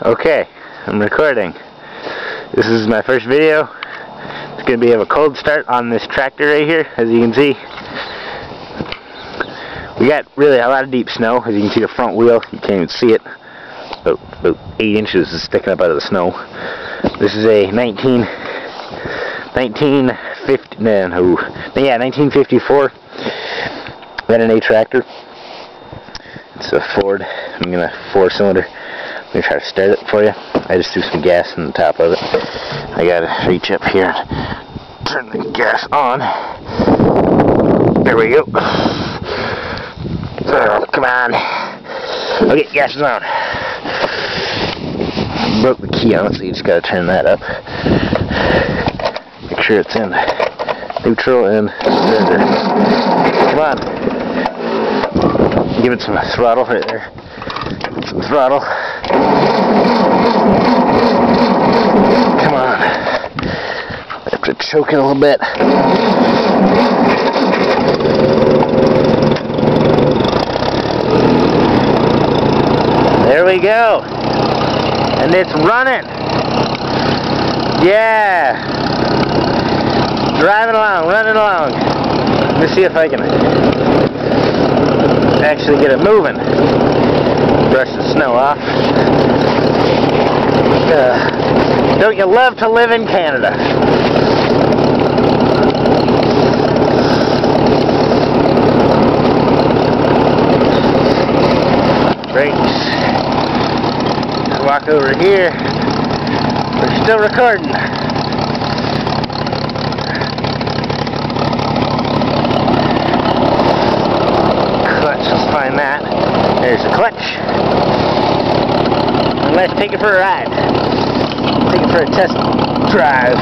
Okay, I'm recording. This is my first video. It's going to be of a cold start on this tractor right here, as you can see. We got really a lot of deep snow. As you can see the front wheel, you can't even see it. About 8 inches is sticking up out of the snow. This is a 1954 N&A tractor. It's a Ford. I'm going to 4-cylinder. I'm going to try to start it for you. I just threw some gas in the top of it. I got to reach up here and turn the gas on. There we go. Come on. Okay, gas is on. Broke the key on it, so you just got to turn that up. Make sure it's in neutral and starter. Come on. Give it some throttle right there. Some throttle. Come on. I have to choke it a little bit. There we go. And it's running. Yeah. Driving along, running along. Let me see if I can actually get it moving. Brush the snow off. Don't you love to live in Canada? Brakes. Walk over here. We're still recording. Clutch, let's find that. There's the clutch. And let's take it for a ride. Take it for a test drive.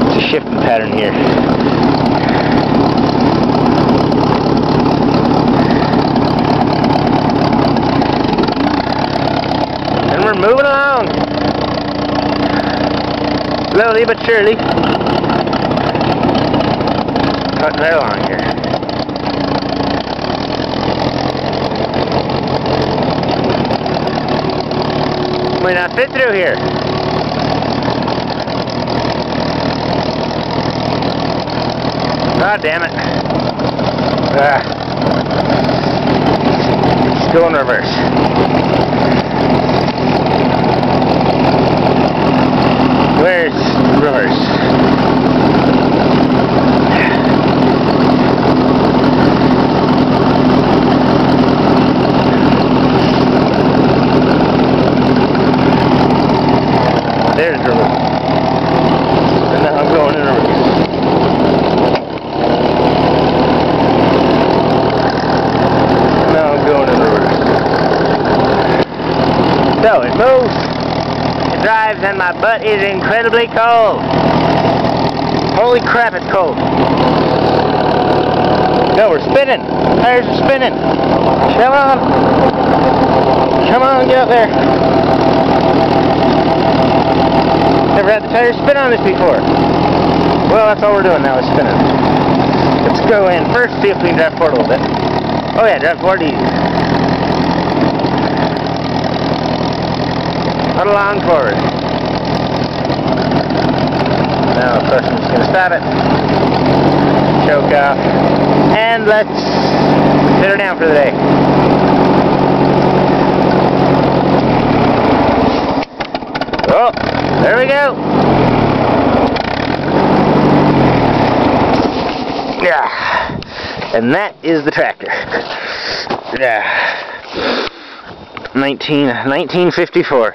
It's a shifting pattern here. And we're moving along. Slowly but surely. Cutting right along here. Might not fit through here. God damn it. Let's go in reverse. Where's reverse? There's reverse. And now I'm going in reverse. Now I'm going in reverse. So it moves, it drives, and my butt is incredibly cold. Holy crap, it's cold. No, we're spinning. Tires are spinning. Come on. Come on, get out there. Never had the tires spin on this before. Well, that's all we're doing now is spinning. Let's go in first, see if we can drive forward a little bit. Oh yeah, drive forward easy. Put along forward. Now, of course, I'm just going to stop it. Choke off. And let's sit her down for the day. Oh, there we go. Yeah. And that is the tractor. Yeah. 1954.